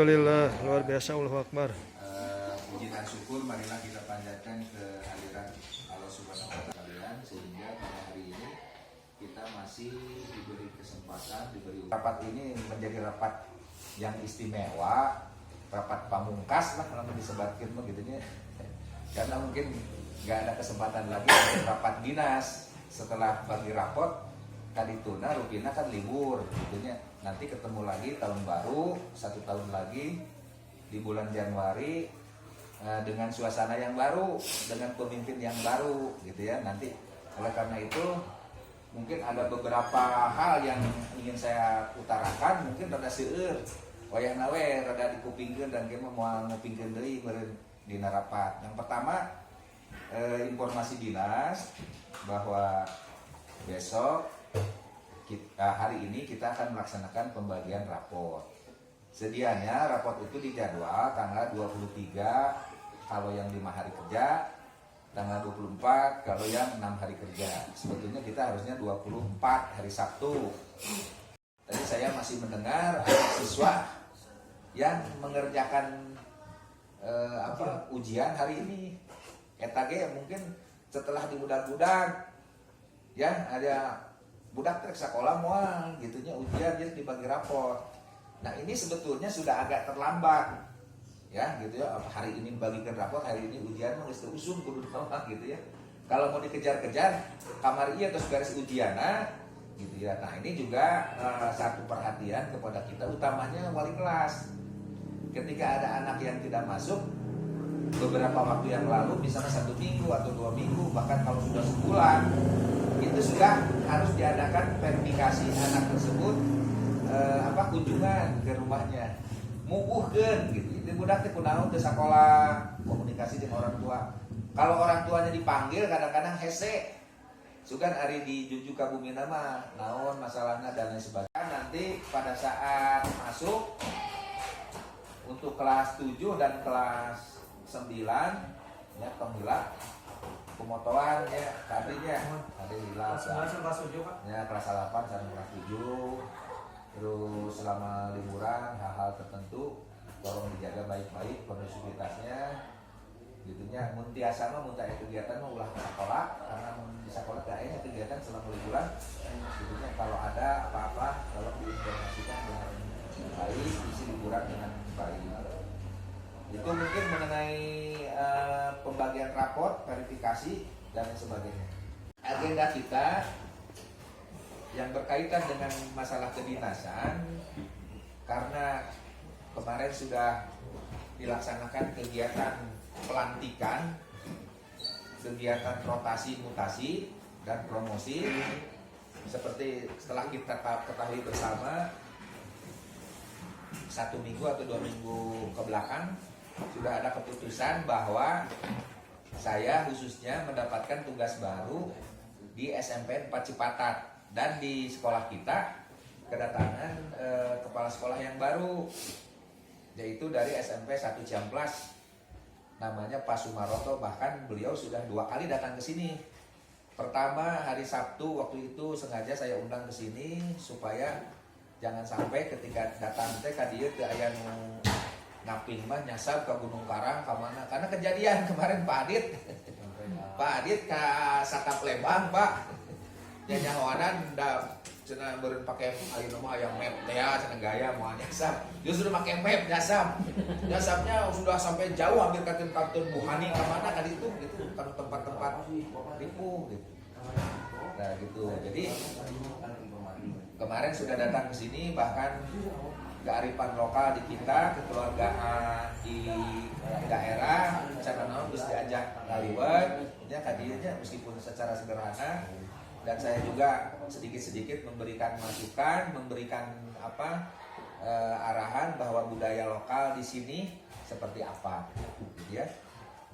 Alhamdulillah, luar biasa, Allahu Akbar. Puji dan syukur marilah kita panjatkan kehadiran Allah Subhanahu wa Ta'ala sehingga pada hari ini kita masih diberi kesempatan, rapat ini menjadi rapat yang istimewa, rapat pamungkas lah kalau disebutkan begitunya, karena mungkin nggak ada kesempatan lagi untuk rapat dinas setelah bagi rapot tadi tuna rupina kan libur gitunya. Nanti ketemu lagi tahun baru 1 tahun lagi di bulan Januari dengan suasana yang baru, dengan pemimpin yang baru gitu ya. Nanti oleh karena itu mungkin ada beberapa hal yang ingin saya utarakan, mungkin rada seueur wayah nawe rada dikupingkeun dan kita mau ngupingkeun deui meureun dina rapat. Yang pertama informasi dinas bahwa besok hari ini kita akan melaksanakan pembagian rapot. Sedianya rapot itu dijadwal tanggal 23 kalau yang 5 hari kerja, tanggal 24 kalau yang 6 hari kerja. Sebetulnya kita harusnya 24 hari Sabtu. Tadi saya masih mendengar ada siswa yang mengerjakan ujian hari ini. Etage mungkin setelah di budak-budak ya ada budak trek sekolah moal gitunya ujian jadi dibagi rapor. Nah ini sebetulnya sudah agak terlambat ya gitu ya, hari ini bagikan rapor, hari ini ujian mau usum kudu nama gitu ya. Kalau mau dikejar-kejar kamar iya terus garis ujiana gitu ya. Nah ini juga satu perhatian kepada kita, utamanya wali kelas. Ketika ada anak yang tidak masuk beberapa waktu yang lalu, misalnya 1 minggu atau 2 minggu, bahkan kalau sudah sebulan, itu sudah harus diadakan verifikasi anak tersebut kunjungan ke rumahnya, mubuhkeun gitu. Itu budak teh kunaon teu sakolah, komunikasi dengan orang tua. Kalau orang tuanya dipanggil kadang-kadang hese. Sugan ari dijujuk ka bumi nama, naon masalahnya dan lain sebagainya. Nanti pada saat masuk untuk kelas 7 dan kelas 9 ya penghila pemotoan ya tadinya ada hilang ya kelas 8 sampai kelas 7. Terus selama liburan hal-hal tertentu tolong dijaga baik-baik kondusivitasnya gitunya. Mun tiasa mah mun teh kegiatan mah ulah ke sekolah, karena di sekolah teh aya kegiatan selama liburan gitunya. Kalau ada apa-apa tolong diinformasikan dengan baik, isi liburan dengan baik. Itu mungkin mengenai pembagian raport, verifikasi dan lain sebagainya. Agenda kita yang berkaitan dengan masalah kedinasan, karena kemarin sudah dilaksanakan kegiatan pelantikan, kegiatan rotasi mutasi dan promosi. Seperti setelah kita ketahui bersama 1 minggu atau 2 minggu ke belakang sudah ada keputusan bahwa saya khususnya mendapatkan tugas baru di SMP 4 Cipatat, dan di sekolah kita kedatangan kepala sekolah yang baru, yaitu dari SMP 1 Ciamplas, namanya Pak Sumaroto. Bahkan beliau sudah 2 kali datang ke sini. Pertama hari Sabtu, waktu itu sengaja saya undang ke sini supaya jangan sampai ketika datang teh ka dieu teu aya nu ngaping mah nyasar ke Gunung Karang ka mana. Karena kejadian kemarin Pak Adit Pak Adit ka Sakap Lembang, Pak. Nyanyawanan da cenah beureun pake ayeuna mah aya map teh ya cenah gaya moal nyasap. Justru make map nyasap. Nyasapnya sudah sampai jauh hampir ka Kantor Buhani ka mana ka ditu gitu, kan tempat-tempat ripuh gitu. Nah gitu. Jadi kemarin sudah datang ke sini, bahkan kearifan lokal di kita, kekeluargaan di daerah, cara naon geus diajak ngaliwat, nya ka dieu nya meskipun secara sederhana. Dan saya juga sedikit-sedikit memberikan masukan, memberikan arahan bahwa budaya lokal di sini seperti apa, gitu ya.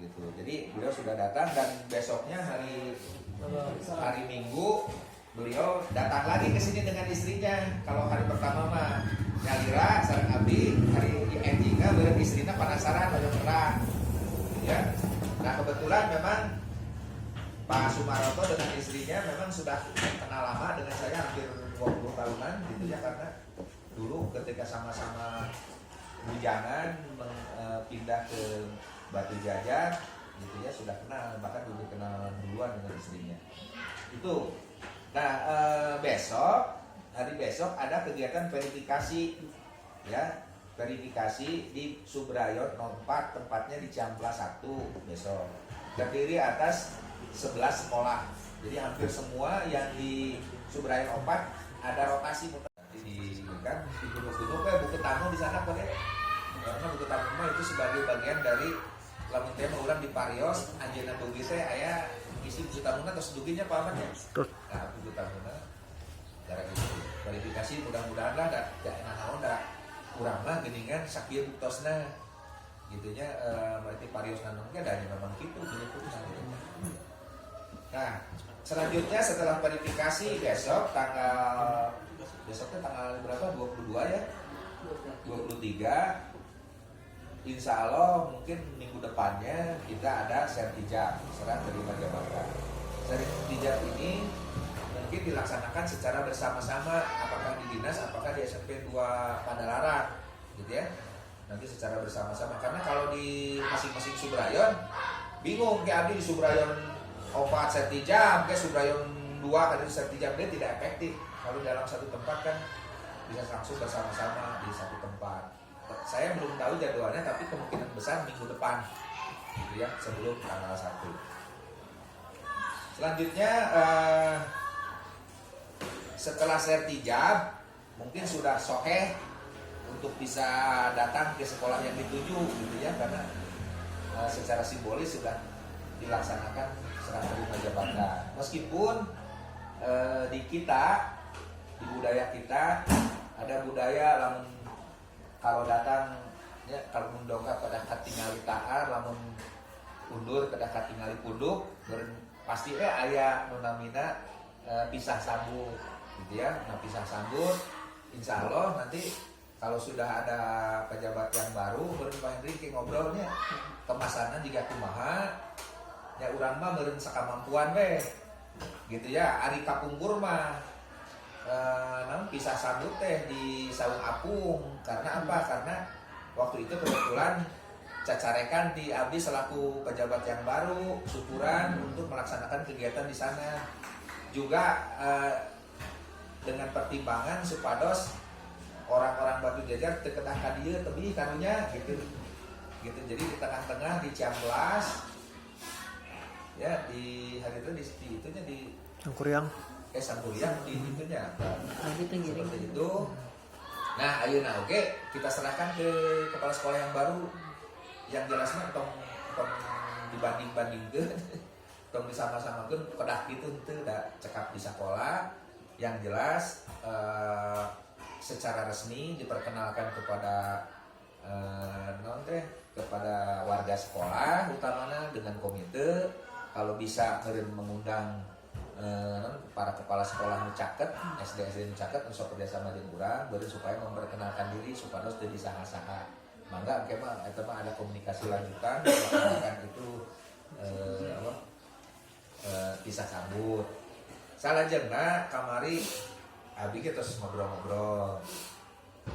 Gitu. Jadi beliau sudah datang, dan besoknya hari Minggu beliau datang lagi ke sini dengan istrinya. Kalau hari pertama mah nyalira sareng abdi, hari endingnya beureun istrina penasaran banyak perang. Ya. Nah, kebetulan memang Pak Sumaroto dengan istrinya memang sudah kenal lama dengan saya, hampir 20 tahunan gitu ya, karena dulu ketika sama-sama Bujangan pindah ke Batu Jajar gitu ya, sudah kenal, bahkan udah kenal duluan dengan istrinya itu. Nah hari besok ada kegiatan verifikasi ya, verifikasi di Subrayon 04, tempatnya di Ciamplas 1 besok, terdiri atas 11 sekolah. Jadi hampir semua yang di Subrayon 04 ada rotasi muter di kan di gunung-gunung kayak Bukit Tamu di sana kok ya. Karena Bukit Tamu mah itu sebagai bagian dari lamun teh urang di Parios anjeunna dugi teh aya isi Bukit Tamuna terus duginya paman ya. Nah, Bukit Tamuna cara itu verifikasi mudah-mudahan lah da naon da urang mah geuningan sakieu buktosna gitunya berarti Parios nanung ge da memang kitu gini putus gitu. Nah, selanjutnya setelah verifikasi besoknya tanggal berapa? 22 ya? 23. Insya Allah mungkin minggu depannya kita ada sertijab serah terima jabatan. Sertijab ini mungkin dilaksanakan secara bersama-sama, apakah di dinas, apakah di SMP 2 Padalarang, gitu ya. Nanti secara bersama-sama, karena kalau di masing-masing Subrayon bingung, kayak abdi di Subrayon 4 sertijab, kayak Subrayon 2 kan itu sertijab, dia tidak efektif. Kalau dalam satu tempat kan bisa langsung bersama-sama di satu tempat. Saya belum tahu jadwalnya, tapi kemungkinan besar minggu depan gitu ya, sebelum tanggal 1. Selanjutnya setelah sertijab mungkin sudah soheh untuk bisa datang ke sekolah yang dituju gitu ya, karena secara simbolis sudah dilaksanakan serah terima jabatan. Meskipun di kita, di budaya kita ada budaya lamun kalau datang ya, kalau mendongkap pada katingali taar, lamun undur pada katingali punduk, pasti aya nunamina pisah sambut gitu ya. Nah, pisah sambut insya Allah nanti kalau sudah ada pejabat yang baru beureun Pak Hendri ngobrolnya kemasanan juga kumaha ya, urang mah meureun sakamampuan we gitu ya. Ari kapungkur mah pisah sambut teh di Saung Apung. Karena apa? Karena waktu itu kebetulan cacarekan di abdi selaku pejabat yang baru syukuran untuk melaksanakan kegiatan di sana juga dengan pertimbangan supados orang-orang Batu Jajar teketah ka dieu tebih karunya gitu. Jadi di tengah-tengah di Ciamplas ya, di hari itu di itunya di Sangkuriang. Sangkuriang di itunya seperti itu. Nah, ayeuna oke kita serahkan ke kepala sekolah yang baru, yang jelasnya tong dibanding-bandingkeun tong disama-samakeun kedah kitu teu da cekap di sekolah. Yang jelas secara resmi diperkenalkan kepada kepada warga sekolah utamanya dengan komite, kalau bisa mengundang para kepala sekolah mencaket, SD mencaket untuk kerjasama dengan urang, supaya memperkenalkan diri supados teu disaha-saha. Mangga engke mah eta mah ada komunikasi lanjutan melaksanakan itu pisah sambut. Salajengna kamari abdi ge terus ngobrol-ngobrol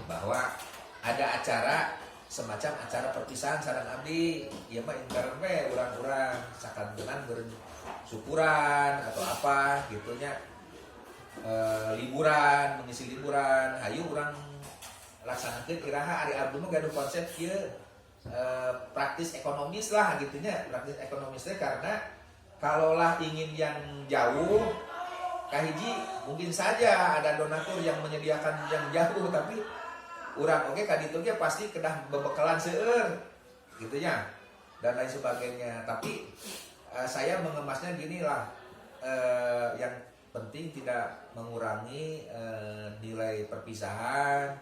bahwa ada acara semacam acara perpisahan sareng abdi. Ieu mah intern we urang-urang sakantenan beureun syukuran atau apa gitunya, liburan, mengisi liburan, hayu urang laksanakeun iraha ari abdi mah gaduh konsep kieu praktis ekonomis lah gitunya. Praktis ekonomis teh karena kalaulah ingin yang jauh kahiji mungkin saja ada donatur yang menyediakan yang jauh, tapi urang oke kaditu ge pasti kedah bebekalan seueur gitunya dan lain sebagainya. Tapi saya mengemasnya gini lah, yang penting tidak mengurangi nilai perpisahan.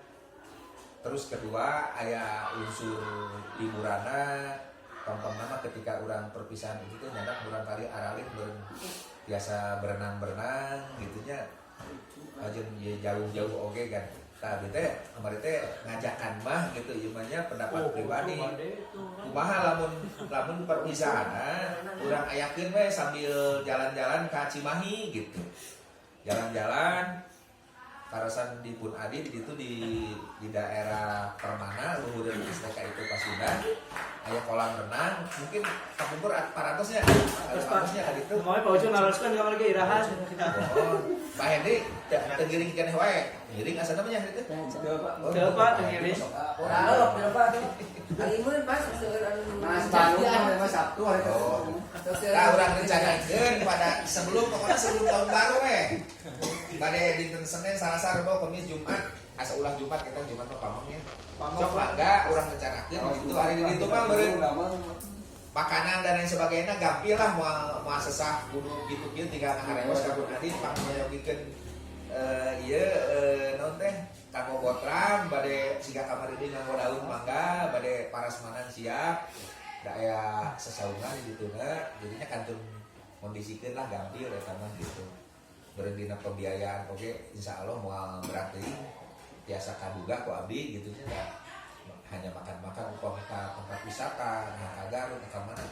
Terus kedua aya unsur hiburana, nama ketika orang perpisahan itu nyadak urang kali aralin biasa berenang gitunya aja jauh-jauh oke kan. Tapi teh kemarin teh ngajakan mah gitu imannya pendapat pribadi. Kumaha lamun perpisahan urang ayakeun we sambil jalan-jalan ka Cimahi gitu. Jalan-jalan karasan di Pun Adit itu di daerah Permana luhur dari Istaka itu Pasundan aya kolam renang mungkin kapungkur paratosnya kan itu mau Pak Ucu naroskeun kamar ge irahan Pak Hendy tenggiring keneh wae ngiring asa namanya itu teu Pak tenggiring Alimun pas seueuran Mas Bandung memang Sabtu hari itu. Nah, urang rencanakeun pada sebelum tahun baru bade dinten Senin, Selasa, Rabu, Kamis, Jumat asa ulah Jumat kita Jumat mah pamongnya sok mangga urang rencanakeun gitu hari di ditu mah beureun makanan dan lain sebagainya gampil lah mau sesah kudu kitu-kitu tinggal ngaharewos ka Pun Adit pangnyoyogikeun ieu naon teh kanggo botram bade siga kamar ini nganggo daun mangga bade parasmanan siap da aya sesaungan gitu jadinya kantun kondisikeun lah gampil eta mah gitu beureun dina pembiayaan oge insyaallah moal berat teuing biasa kaduga ku abdi gitu nya hanya makan-makan upama ka tempat wisata nah agar ka mana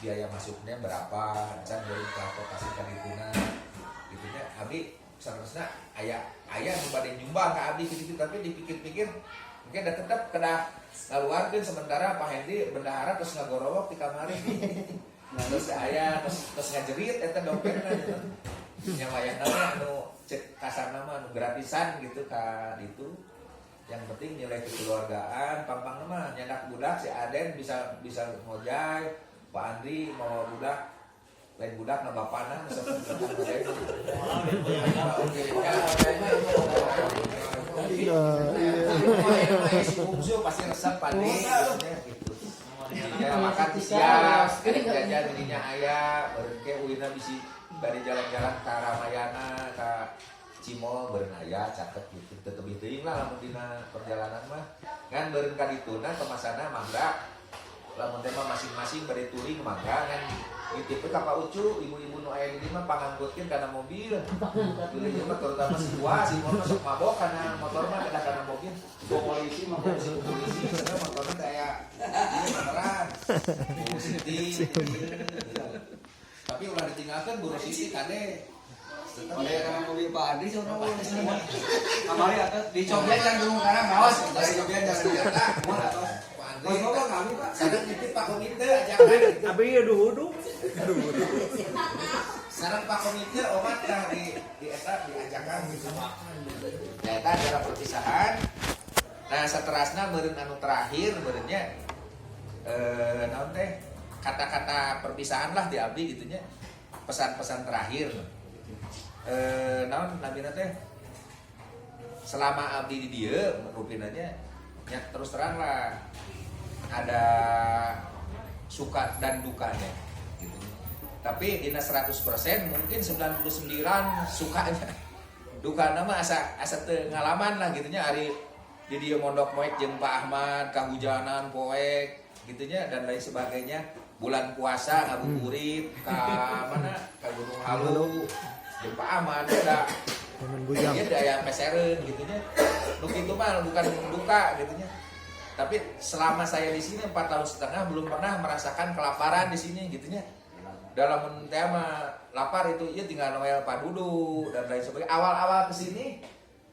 biaya masuknya berapa can beureun transportasi ka dituna gitu nya abdi sanesna aya nu bade nyumbang ka abdi gitu tapi dipikir-pikir mungkin da tetep kedah ngaluarkeun sementara Pak Hendy bendahara terus ngagorowok di kamari terus aya terus ngajerit eta dompetna gitu nya wayahna anu cek kasarna mah anu gratisan gitu ka ditu yang penting nilai kekeluargaan pampang mah nyandak budak si Aden bisa ngojay Pak Andri mau budak lain budak na bapana sok ngojay si bungsu pasti resep pade gitu ya makan siap jajan dirinya aya beureun ke uina bisi bari jalan-jalan ka Ramayana ka Cimol beureun aya caket gitu tetep teuing lah lamun dina perjalanan mah ngan beureun ka dituna kemasana mangga lamun teh mah masing-masing bari touring mangga ngan ngitipkeun ka Pak Ucu ibu-ibu nu aya di dieu mah panganggutkeun kana mobil tuluy mah terutama si tua si motor sok mabok kana motor mah kedah kana mobil polisi mah polisi karena motorna teh aya ieu motoran Bu Siti tapi ulah ditinggalkeun Bu Siti kade Oleh karena mobil Pak Adi sono semua. kamari atas Dicoblos yang dulu sekarang ngawas dari cobian jangan biasa. Mau atau Pak Andri Bos ngomong kami Pak. sadar nitip Pak Komite ajakan abi ieu duhudu sareng Pak Komite omat lah di eta diajakan gitu ya eta adalah perpisahan nah saterasna meureun anu terakhir meureunnya naon teh kata-kata perpisahan lah di abdi gitu nya pesan-pesan terakhir naon nabina teh selama abdi di dieu rupinanya ya terus terang lah ada suka dan dukanya gitu. Tapi dina 100% mungkin 99 sukanya. Dukana mah asa teu ngalaman lah gitu nya ari di dieu mondok moek jeung Pak Ahmad kahujanan poek gitu nya dan lain sebagainya. Bulan puasa ngabuburit ka mana ka Gunung Halu jeung Pak Ahmad ada bujang. dia daya pesereun gitu nya. Nu kitu mah bukan duka gitu nya. Tapi selama saya di sini 4,5 tahun belum pernah merasakan kelaparan di sini gitunya. Dalam tema lapar itu ya tinggal noel padudu dan lain sebagainya. Awal-awal kesini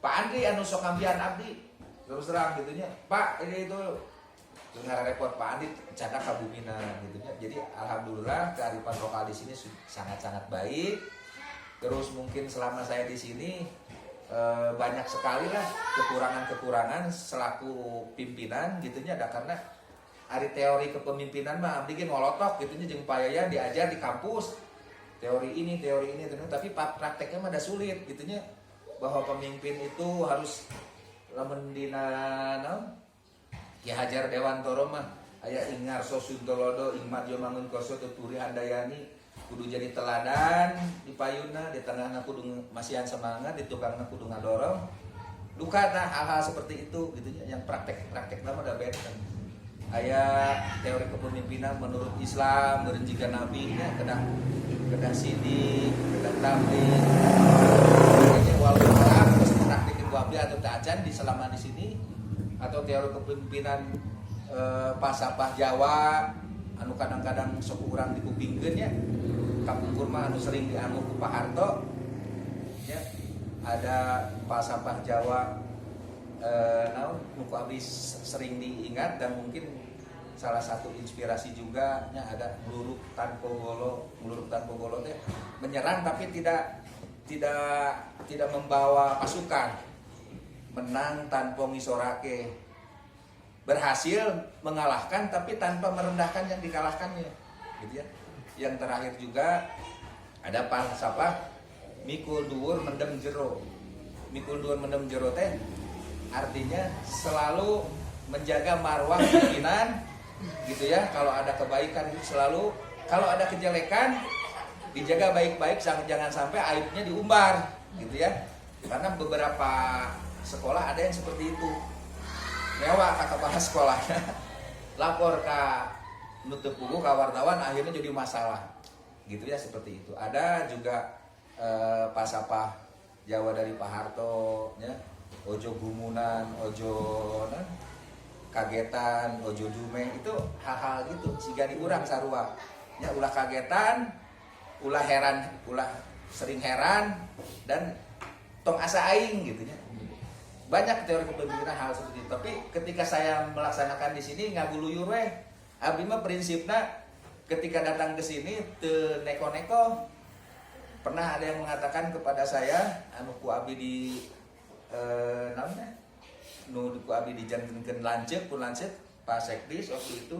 Pak Andri anu sok ngambian abdi terus terang gitunya. Pak ini itu dengar repot Pak Andri cadak kabumina gitunya. Jadi alhamdulillah kearifan lokal di sini sangat-sangat baik. Terus mungkin selama saya di sini banyak sekali lah kekurangan-kekurangan selaku pimpinan gitunya ada karena hari teori kepemimpinan mah abdi ge ngolotok gitunya jeung payaya diajar di kampus teori ini tapi prakteknya mah ada sulit gitunya bahwa pemimpin itu harus lamun dina naon Ki Hajar Dewantara mah aya Ingar Sosuntolodo Ingmat Jomangun Koso Tuturi Handayani kudu jadi teladan di payuna di tengahna kudu masihan semangat di tukangna kudu ngadorong duka nah hal-hal seperti itu gitu yang praktek nama udah beda aya teori kepemimpinan menurut Islam meureun jika nabi nya kedah sidik kedah tabligh jadi walaupun terus praktekin ku abdi atau taacan di selama di sini atau teori kepemimpinan pasapah Jawa anu kadang-kadang sok urang dikupingkeun nya kapungkur mah anu sering dianu ku Pak Harto ya ada falsafah Jawa nuku abdi sering diingat dan mungkin salah satu inspirasi juga ada Meluruk Tanpa Golo teh menyerang tapi tidak membawa pasukan, menang tanpa ngisorake, berhasil mengalahkan tapi tanpa merendahkan yang dikalahkannya, gitu ya. Yang terakhir juga ada falsafah mikul dhuwur mendem jero. Mikul dhuwur mendem jero teh artinya selalu menjaga marwah pimpinan, gitu ya. Kalau ada kebaikan selalu, kalau ada kejelekan dijaga baik-baik, jangan sampai aibnya diumbar, gitu ya. Karena beberapa sekolah ada yang seperti itu, mewah ke kepala sekolahnya, lapor ke nutup buku ke wartawan, akhirnya jadi masalah, gitu ya, seperti itu. Ada juga falsafah Jawa dari Pak Harto, ya, ojo gumunan, ojo kagetan, ojo dumeng, itu hal-hal gitu sehingga diurang sarua, ya, ulah kagetan, ulah heran, ulah sering heran, dan tong asa aing, gitu ya. Banyak teori kepemimpinan hal seperti itu. Tapi ketika saya melaksanakan di sini ngaguluyur weh, abdi mah prinsipna ketika datang ke sini teu neko-neko. Pernah ada yang mengatakan kepada saya, anu ku abdi di namanya nu ku abdi dijantenkeun lanceuk pun lanceuk Pak Sekdis waktu itu.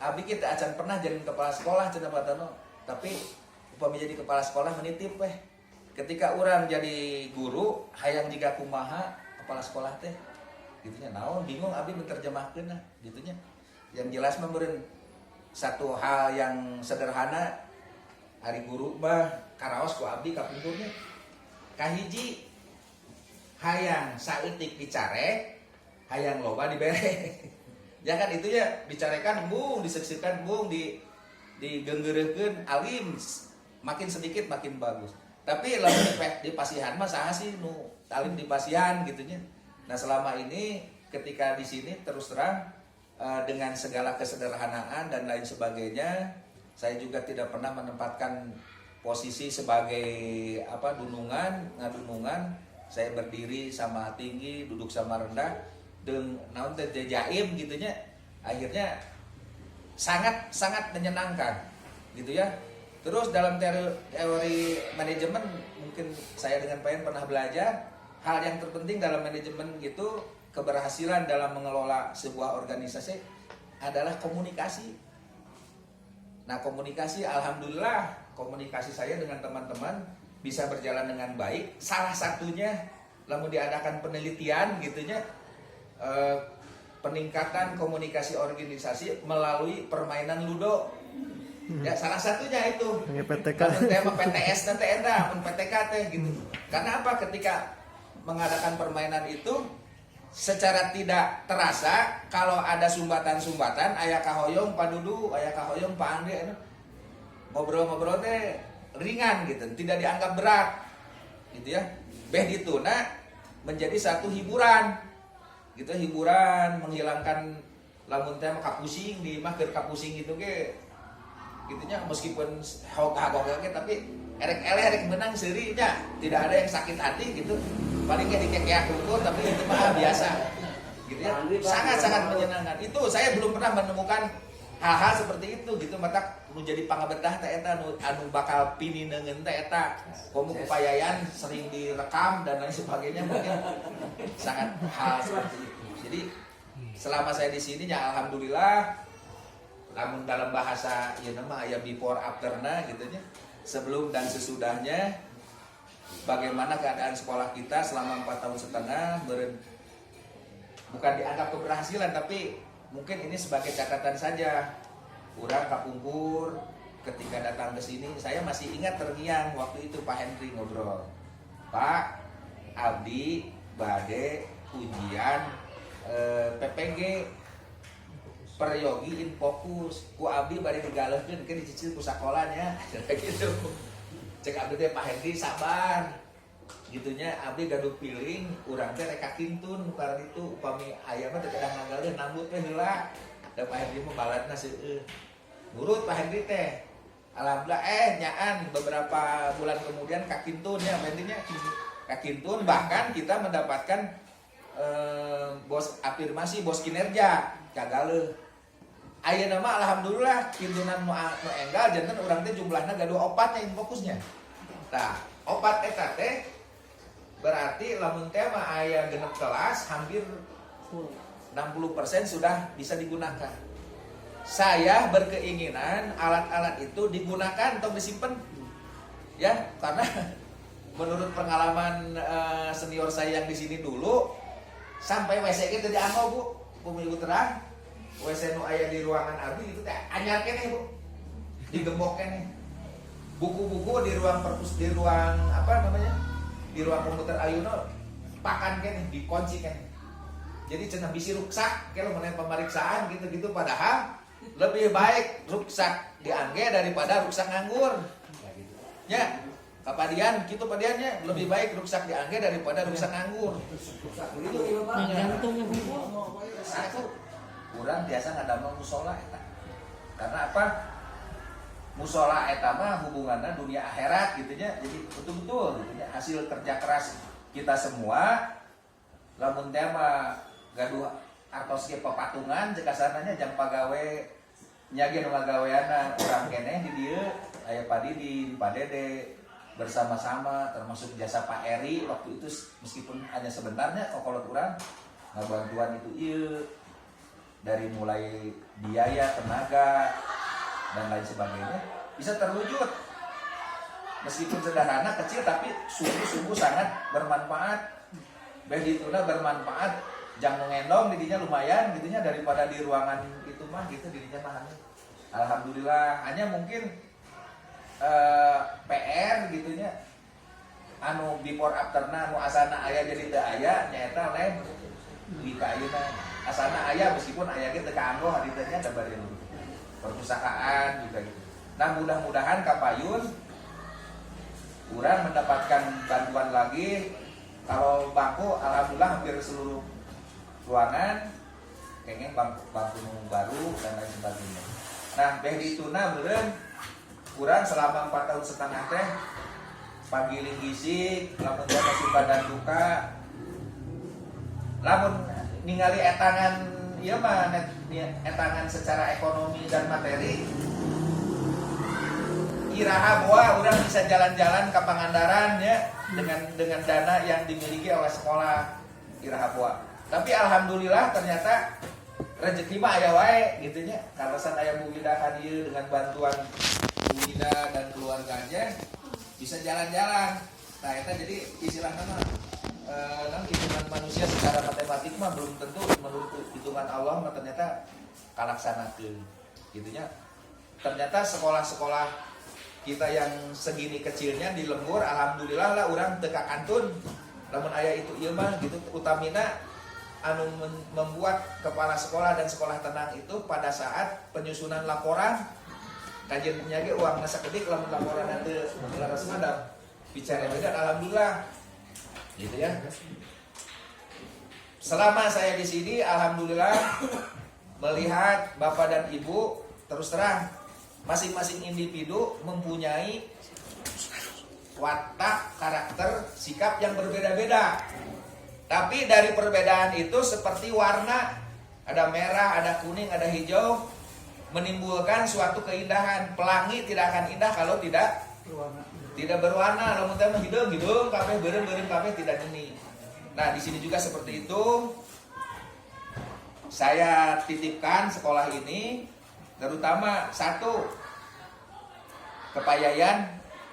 Abdi kita acan pernah jadi kepala sekolah cenah batano, tapi upami jadi kepala sekolah menitip weh. Ketika orang jadi guru hayang jiga kumaha kepala sekolah teh, gitunya naon bingung abdi menterjemahkeun nah, gitunya. Yang jelas meureun satu hal yang sederhana, hari guru mah karaos ku abdi kapungkurnya kahiji hayang saeutik dicarek, hayang loba dibere. Ya kan itu ya, dicarekan bung, diseksikan bung, digenggeureukkeun alim, makin sedikit makin bagus. Tapi lalu di pasihan mah saha sih nu alim di pasihan, gitunya. Nah, selama ini ketika di sini terus terang dengan segala kesederhanaan dan lain sebagainya, saya juga tidak pernah menempatkan posisi sebagai ngadunungan. Saya berdiri sama tinggi, duduk sama rendah, naon teh jaim, gitunya. Akhirnya sangat menyenangkan, gitu ya. Terus dalam teori manajemen, mungkin saya dengan Pak Yan pernah belajar hal yang terpenting dalam manajemen gitu, keberhasilan dalam mengelola sebuah organisasi adalah komunikasi. Nah, komunikasi, alhamdulillah komunikasi saya dengan teman-teman bisa berjalan dengan baik. Salah satunya lamun diadakan penelitian gitunya, peningkatan komunikasi organisasi melalui permainan ludo. Ya, salah satunya itu. PTK. Tema PTS nanti eta, PTK teh gitu. Karena apa? Ketika mengadakan permainan itu secara tidak terasa, kalau ada sumbatan-sumbatan, aya kahoyong Pak Dudu, aya kahoyong Pak Andre, ngobrol-ngobrol teh ringan gitu, tidak dianggap berat, gitu ya. Beh gitu, nah menjadi satu hiburan, gitu, hiburan menghilangkan lamun teh kapusing di mah keur kapusing gitu ge, gitunya, meskipun hogah tapi erek menang seurinya, tidak ada yang sakit hati gitu, paling kayak dikekeak ukur, tapi itu mah biasa, gitu ya. Sangat menyenangkan. Itu saya belum pernah menemukan hal-hal seperti itu, gitu. Mata menjadi pangabetah teh eta anu bakal pininengeun teh eta, komo kepayayan sering direkam dan lain sebagainya, mungkin sangat hal seperti itu. Jadi selama saya di sini ya alhamdulillah, namun dalam bahasa ya nama aya before afterna gitu nya, sebelum dan sesudahnya, bagaimana keadaan sekolah kita selama 4 tahun setengah, bukan dianggap keberhasilan, tapi mungkin ini sebagai catatan saja. Urang kapungkur ketika datang ke sini, saya masih ingat terngiang waktu itu Pak Henry ngobrol, Pak, abdi bade ujian PPG peryogi in fokus, ku abdi bade digaleukeun ke dicicil ku sakolanya, gitu. Cek abdi teh Pak Henry sabar, gitunya, abdi gaduh piling, urang teh rek kakintun karena itu upami aya mah teu kadang nganggaleuh nambut teh heula. Da Pak Henry mah baladna seueuh. Nurut Pak Henry teh. Alhamdulillah nyaan beberapa bulan kemudian kakintun ya, Pak Henry nya kakintun, bahkan kita mendapatkan bos afirmasi, bos kinerja kagale. Ayeuna mah alhamdulillah kintunan nu enggal janten urang teh jumlahna gaduh opatnya yang fokusnya. Tah, opat eta teh berarti lamun teh mah aya genep kelas hampir 60% sudah bisa digunakan. Saya berkeinginan alat-alat itu digunakan atau disimpan. Ya, karena menurut pengalaman senior saya yang di sini dulu, sampai WC itu dianggo Bu, pemilu terang. WC nu aya di ruangan abdi itu teh anyar keneh Bu. Digembok keneh. Buku-buku di ruang perpus, di ruang apa namanya? Di ruang komputer ayeuna pakan keneh, dikunci keneh. Jadi cenah bisi ruksak kalau meneh pemeriksaan gitu-gitu, padahal lebih baik ruksak diangge daripada ruksak nganggur. Ya, kapadian gitu padiannya lebih baik ruksak diangge daripada ruksak nganggur. Begitu. Satu, kurang biasa ngadamel musola eta. Karena apa? Musola eta mah hubunganna dunia akhirat gitu nya. Jadi betul-betul gitu nya, hasil kerja keras kita semua. Lamun teh mah gaduh artos ge papatungan jeung kasarna jang pagawe nya ge nu ngagaweanna urang keneh di dieu aya Padidi, Pak Dede bersama-sama, termasuk jasa Pak Eri waktu itu meskipun hanya sebenarnya kokolot urang ngabantuan itu ieu dari mulai biaya, tenaga dan lain sebagainya bisa terwujud meskipun sederhana kecil tapi sungguh-sungguh sangat bermanfaat. Begituna bermanfaat jangan ngendong didinya lumayan gitunya daripada di ruangan itu mah gitu didinya mah. Alhamdulillah hanya mungkin PR gitunya anu before afterna anu asana aya jadi teu aya nyaeta lain di ka ayeuna asana aya meskipun aya ge teu kaanggo hari teh nya da bari perpustakaan juga gitu. Nah, mudah-mudahan Kapayun urang mendapatkan bantuan lagi. Kalau bangku alhamdulillah hampir seluruh ruangan kayaknya bangku baru dan lain sebagainya. Nah, beh dituna beureun kurang selama 4 tahun setengah teh pagiling gisik, lamun masih badan duka, lamun ningali etangan ieu mah etangan secara ekonomi dan materi iraha boa urang bisa jalan-jalan ke Pangandaran ya dengan dana yang dimiliki oleh sekolah iraha boa. Tapi alhamdulillah ternyata rezeki mah aya wae gitu nya. Karasan aya Bu Wida ka dieu dengan bantuan Bu Wida dan keluarganya bisa jalan-jalan. Nah, eta jadi istilahna mah hitungan manusia secara matematik mah belum tentu menurut hitungan Allah mah ternyata kalaksanakeun gitu nya. Ternyata sekolah-sekolah kita yang segini kecilnya di lembur alhamdulillah lah urang teu ka kantun. Lamun aya itu ieu mah gitu utamina anu membuat kepala sekolah dan sekolah tenang itu pada saat penyusunan laporan kajian ge uang nasa kedik lamun laporan teu laras madam bicara beda alhamdulillah gitu ya. Selama saya di sini alhamdulillah melihat Bapak dan Ibu terus terang masing-masing individu mempunyai watak, karakter, sikap yang berbeda-beda. Tapi dari perbedaan itu seperti warna, ada merah, ada kuning, ada hijau, menimbulkan suatu keindahan. Pelangi tidak akan indah kalau tidak berwarna. Lamun teh hidung, kabeh beureum kabeh tidak nyeni. Nah, di sini juga seperti itu. Saya titipkan sekolah ini terutama satu kepayayan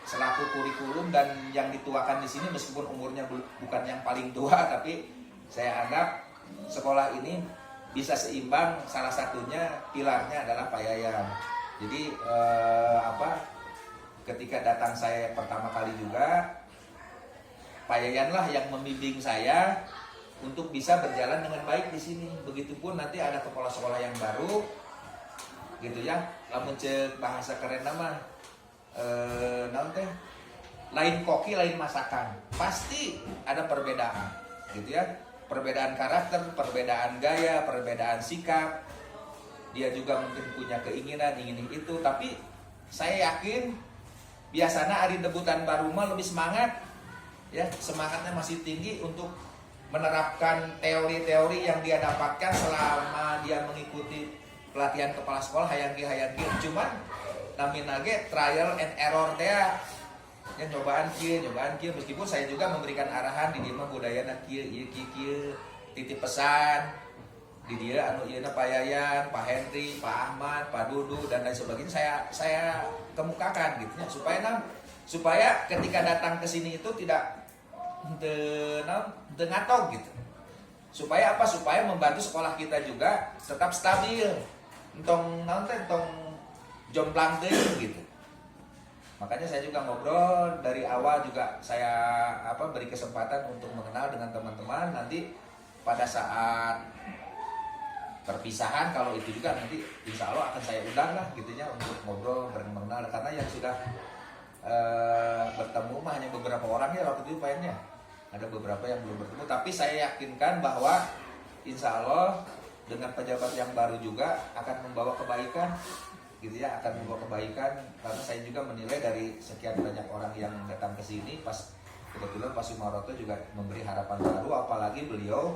selaku kurikulum dan yang dituakan di sini meskipun umurnya bukan yang paling tua tapi saya anggap sekolah ini bisa seimbang, salah satunya pilarnya adalah Payayan. Jadi ketika datang saya pertama kali juga Payayanlah yang membimbing saya untuk bisa berjalan dengan baik di sini. Begitupun nanti ada kepala sekolah yang baru gitu ya, lamun cek bahasa keren nama naon teh lain koki lain masakan, pasti ada perbedaan gitu ya, perbedaan karakter, perbedaan gaya, perbedaan sikap. Dia juga mungkin punya keinginan ingin itu, tapi saya yakin biasanya hari debutan baru mah lebih semangat ya semangatnya masih tinggi untuk menerapkan teori-teori yang dia dapatkan selama dia mengikuti pelatihan kepala sekolah hayang cuman namina ge trial and error teh ya nyobaan kieu meskipun saya juga memberikan arahan di dieu mah budayana kieu titip pesan di dia anu ieu Pak Yayan, Pak Henry, Pak Ahmad, Pak Dudu dan lain sebagainya saya kemukakan gitu ya supaya ketika datang ke sini itu tidak ngatok gitu. Supaya apa? Supaya membantu sekolah kita juga tetap stabil. Entong jomplang teuing gitu. Makanya saya juga ngobrol dari awal juga saya beri kesempatan untuk mengenal dengan teman-teman. Nanti pada saat perpisahan kalau itu juga nanti insya Allah akan saya undang lah gitunya untuk ngobrol mengenal karena yang sudah bertemu mah hanya beberapa orang ya waktu itu mainnya. Ada beberapa yang belum bertemu, tapi saya yakinkan bahwa insya Allah dengan pejabat yang baru juga akan membawa kebaikan, gitu ya, akan membawa kebaikan. Karena saya juga menilai dari sekian banyak orang yang datang ke sini, pas kebetulan Pak Sumaroto juga memberi harapan baru, apalagi beliau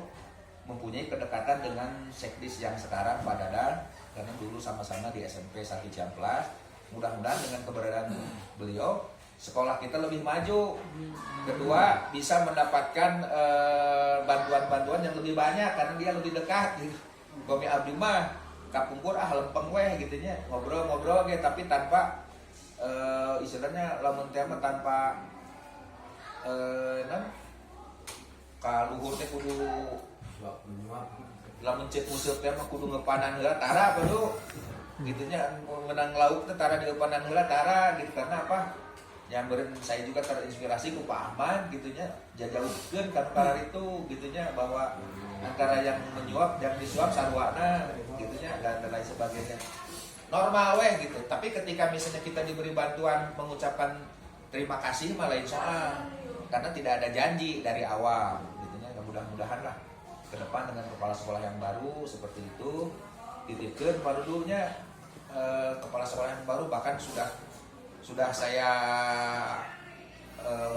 mempunyai kedekatan dengan sekdis yang sekarang Pak Dadan, karena dulu sama-sama di SMP 1 Ciamplas. Mudah-mudahan dengan keberadaan beliau sekolah kita lebih maju. Kedua, bisa mendapatkan bantuan-bantuan yang lebih banyak karena dia lebih dekat gitu. Bami abdi mah kapungkur lempeng weh gitu nya, ngobrol-ngobrol gitu tapi tanpa istilahnya lamun teh mah tanpa kaluhur teh kudu lamun cek musuh teh mah kudu ngepanan heula tara apa tuh gitu nya menang lauk teh tara di panan heula tara gitu karena apa? Yang beren saya juga terinspirasi ku Pak Ahmad gitunya jajauhkeun kan karar itu gitunya bahwa antara yang menyuap dan disuap sarwana gitunya dan lain sebagainya normal weh gitu. Tapi ketika misalnya kita diberi bantuan mengucapkan terima kasih mah lain soal karena tidak ada janji dari awal gitunya. Mudah-mudahan lah ke depan dengan kepala sekolah yang baru seperti itu titipkeun parudunya kepala sekolah yang baru bahkan sudah saya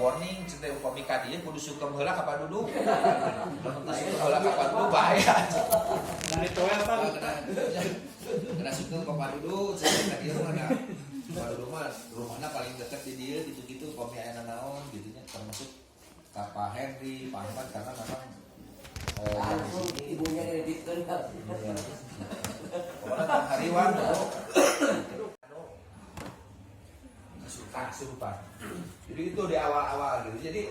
warning cinta komika dia kudu sukem heula ka Padudu. Lamun teu sukem heula ka Padudu bahaya. Dari toel apa? Kena sukem ka Padudu, cinta dia mah ada Padudu mah rumahna paling dekat di dia gitu-gitu komika aya naon gitu nya termasuk ka Pak Henry, Pak Ahmad karena memang ibunya ngeditkeun ka. Orang hariwan kesurupan. Jadi itu di awal-awal gitu. Jadi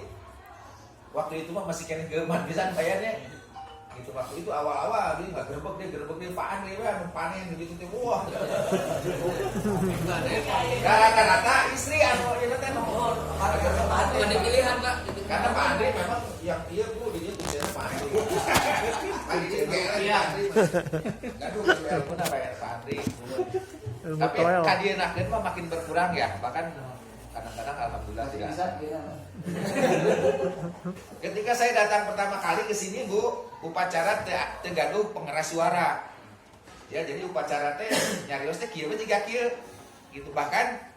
waktu itu mah masih kena geman pisan bayarnya. Gitu waktu itu awal-awal dia enggak gerebek dia paan dia panen gitu teh. Wah. Rata-rata istri anu ieu teh nomor Ada pilihan, Pak. karena Pak Andre memang yang dia tuh dia tulisnya Pak Andre. Pak Andre kayak gaduh pun apa ya Pak Andre. Tapi kadienakeun mah makin berkurang ya, bahkan kadang-kadang alhamdulillah tidak. Ketika saya datang pertama kali ke sini Bu, upacara teu gaduh pengeras suara. Ya, jadi upacara teh nyarios teh kieu jiga kieu. Gitu bahkan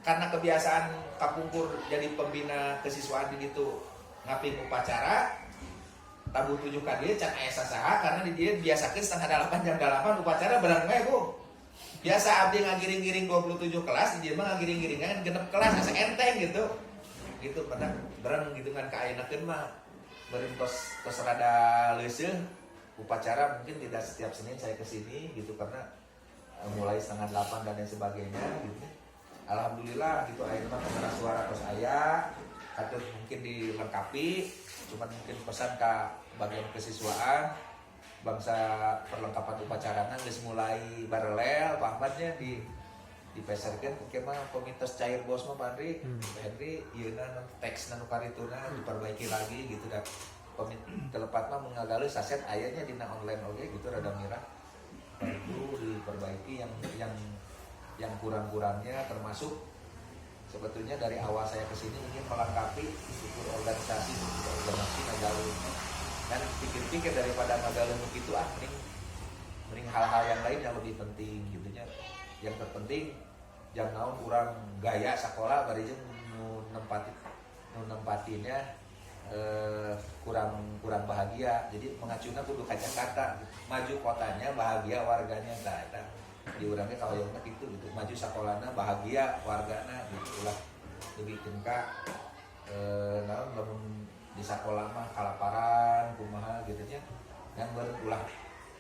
karena kebiasaan kapungkur jadi pembina kesiswaan di ditu ngaping upacara tabuh 7 ka dieu can aya sasaha karena di dieu biasakeun 7:30 jam 8 upacara bareng we Bu. Biasa abdi ngagiring-giring 27 kelas, di dia mah ngagiring-giringan genep kelas asa enteng gitu. Gitu padahal bareng gitu kan kaenakeun mah beureun tos rada leuseuh upacara mungkin tidak setiap Senin saya ke sini gitu karena mulai 7:30 dan lain sebagainya gitu. Alhamdulillah gitu ayeuna mah pengeras suara tos aya, katut mungkin dilengkapi, cuman mungkin pesan ka bagian kesiswaan bangsa perlengkapan upacarana geus mulai barelel Pak Ahmadnya dipeserkeun oke mah komitos cair bos mah Pak Henry Henry ieu teks nu karituna diperbaiki lagi gitu dan telepat mah mengagalu saset ayahnya dina online oge gitu rada mirah itu diperbaiki yang kurang-kurangnya termasuk sebetulnya dari awal saya kesini ingin melengkapi struktur organisasi Magalu dan pikir-pikir daripada Magalu itu mending hal-hal yang lain yang lebih penting gitunya. Yang terpenting jangan naon urang gaya sekolah bari jeung nu nempatinnya kurang bahagia. Jadi mengacuna kudu ka Jakarta maju kotanya bahagia warganya eta di urangnya kahoyongna gitu maju sakolana bahagia wargana gitu ulah dibikeun ka naon lamun di sakola mah kalaparan kumaha gitu nya yang berulah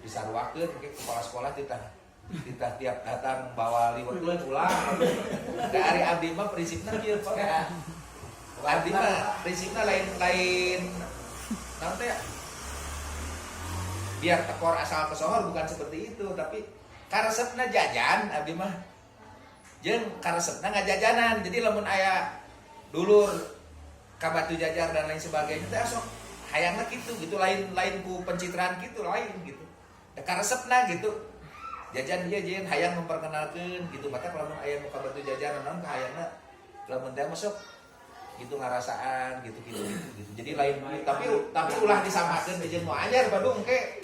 disaruakeun ke kepala sekolah titah tiap datang bawa liwet ulah dari abdi mah prinsipna kieu Pak. Abdi mah prinsipna lain nanti biar tekor asal kesohor bukan seperti itu, tapi karesepna jajan abdi mah jeung karesepna ngajajanan. Jadi lamun aya dulur ka Batu Jajar dan lain sebagainya teh asok hayangna gitu lain ku pencitraan gitu lain gitu. Da karesepna gitu. Jajan dia jeung hayang memperkenalkeun gitu. Mata lamun aya nu ka Batu Jajar naon ka hayangna lamun teh masuk gitu ngarasaan gitu. Jadi lain tapi ulah disamakeun jeung nu anyar Badung ke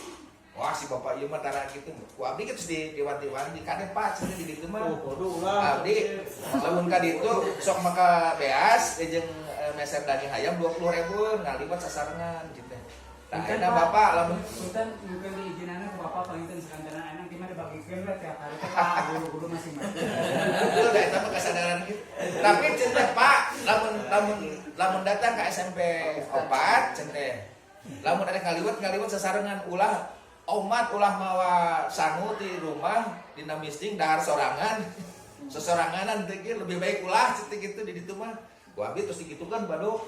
wah si bapak ieu mah tara gitu. Ku abdi geus diwanti-wanti kade Pak cenah di ditu mah. Abdi lamun ka ditu sok maka beas jeung meser daging ayam 20.000 ngaliwat sasarengan gitu. Tah enak bapak lamun Sultan mungkin diizinanna ke bapak panginten sekantana anak gimana bagikeun we tiap hari teh guru-guru masing-masing. betul da eta mah kasadaran gitu. Tapi cenah Pak lamun datang ke SMP 4 cenah. Lamun ada ngaliwat sasarengan ulah umat ulah mawa sangu di rumah dina misting dahar sorangan. Sesoranganan teh lebih baik ulah cetik gitu di ditu mah. Ku abdi terus digitukan Bado.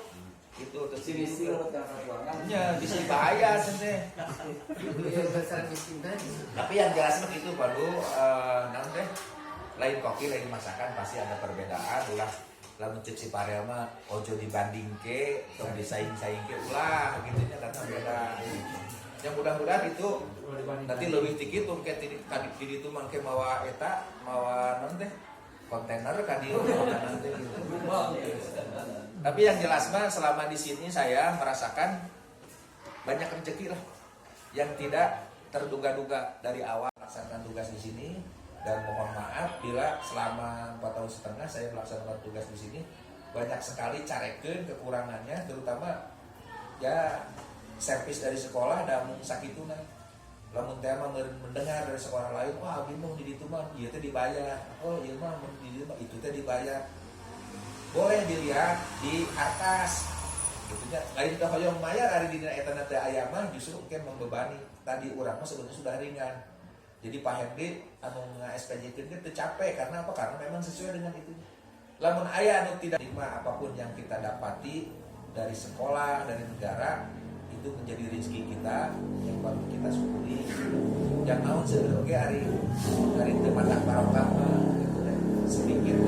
Gitu terus Sini nya bisa bahaya cenah. Tapi yang jelas mah gitu Bado naon teh lain koki lain masakan pasti ada perbedaan ulah lamun cek si Parel mah ojo dibandingke tong disaing-saing ke ulah gitu nya karena beda. Yang mudah-mudahan itu nanti lebih dikit mungkin di itu mangke mawa eta mawa non teh kontainer kan di nanti gitu. Tapi yang jelas mah selama di sini saya merasakan banyak rezeki lah yang tidak terduga-duga dari awal melaksanakan tugas di sini dan mohon maaf bila selama 4 tahun setengah saya melaksanakan tugas di sini banyak sekali carekeun kekurangannya terutama ya servis dari sekolah dan sakituna lamun teh mah mendengar dari sekolah lain wah abdi mah di ditu mah ieu teh dibayar oh ieu mah di ditu mah itu teh dibayar boleh dilihat di atas gitu nya lain teh hoyong mayar ari dina eta teh aya mah justru ke membebani tadi urang mah sebetulnya sudah ringan jadi Pak Herdi anu nga-SPJ-keun teh capek karena apa karena memang sesuai dengan itu lamun aya anu tidak terima apapun yang kita dapati dari sekolah dari negara itu menjadi rezeki kita yang baru kita syukuri yang naon seueur oge ari teu matak barokah gitu sedikit